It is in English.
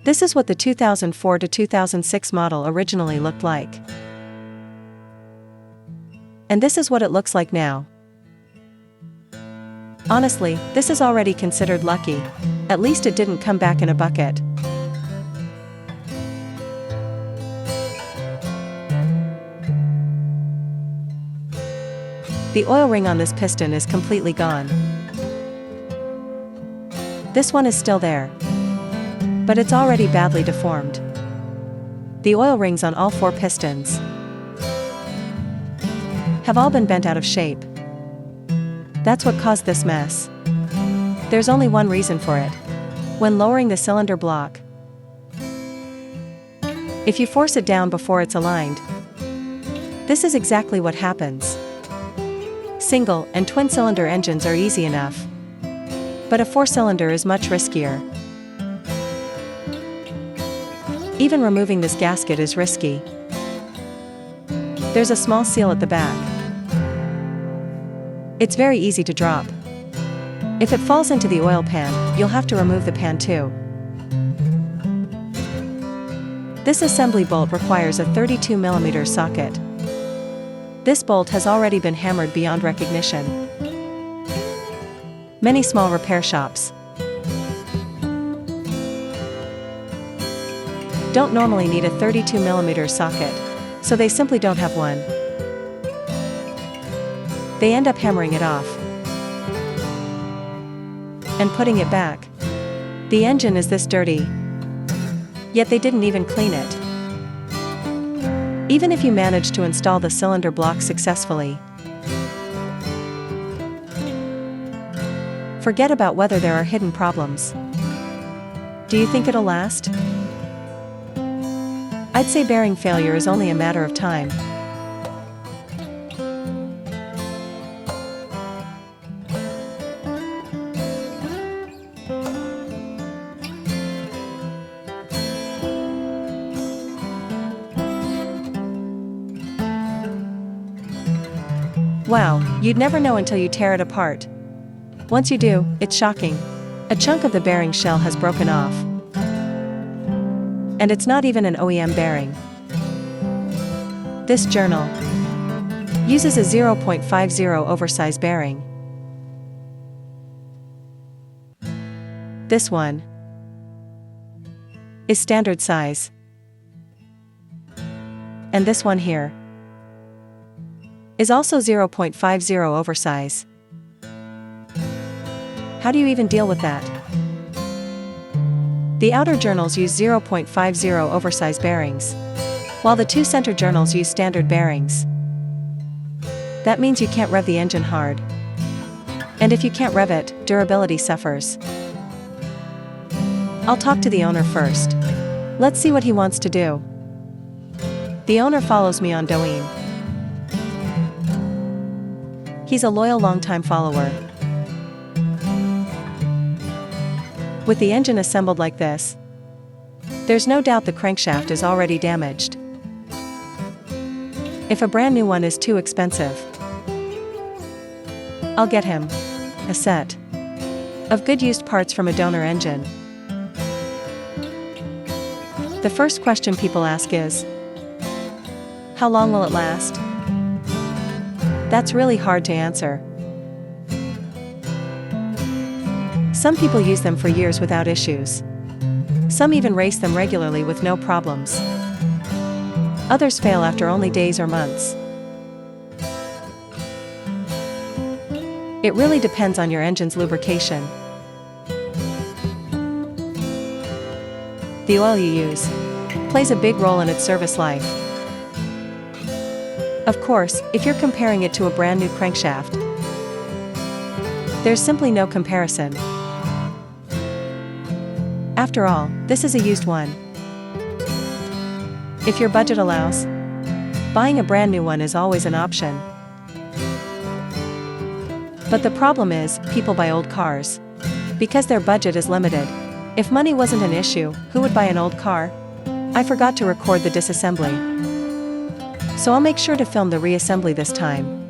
This is what the 2004 to 2006 model originally looked like. And this is what it looks like now. Honestly, this is already considered lucky. At least it didn't come back in a bucket. The oil ring on this piston is completely gone. This one is still there, but it's already badly deformed. The oil rings on all 4 pistons have all been bent out of shape. That's what caused this mess. There's only one reason for it. When lowering the cylinder block, if you force it down before it's aligned, this is exactly what happens. Single and twin-cylinder engines are easy enough, but a 4-cylinder is much riskier. Even removing this gasket is risky. There's a small seal at the back. It's very easy to drop. If it falls into the oil pan, you'll have to remove the pan too. This assembly bolt requires a 32mm socket. This bolt has already been hammered beyond recognition. Many small repair shops don't normally need a 32mm socket, so they simply don't have one. They end up hammering it off and putting it back. The engine is this dirty, yet they didn't even clean it. Even if you manage to install the cylinder block successfully, forget about whether there are hidden problems. Do you think it'll last? I'd say bearing failure is only a matter of time. Wow, you'd never know until you tear it apart. Once you do, it's shocking. A chunk of the bearing shell has broken off. And it's not even an OEM bearing. This journal uses a 0.50 oversized bearing. This one is standard size. And this one here is also 0.50 oversize. How do you even deal with that? The outer journals use 0.50 oversized bearings, while the 2 center journals use standard bearings. That means you can't rev the engine hard. And if you can't rev it, durability suffers. I'll talk to the owner first. Let's see what he wants to do. The owner follows me on Douyin. He's a loyal longtime follower. With the engine assembled like this, there's no doubt the crankshaft is already damaged. If a brand new one is too expensive, I'll get him a set of good used parts from a donor engine. The first question people ask is, how long will it last? That's really hard to answer. Some people use them for years without issues. Some even race them regularly with no problems. Others fail after only days or months. It really depends on your engine's lubrication. The oil you use plays a big role in its service life. Of course, if you're comparing it to a brand new crankshaft, there's simply no comparison. After all, this is a used one. If your budget allows, Buying a brand new one is always an option. But the problem is, people buy old cars. Because their budget is limited. If money wasn't an issue, who would buy an old car? I forgot to record the disassembly. So I'll make sure to film the reassembly this time.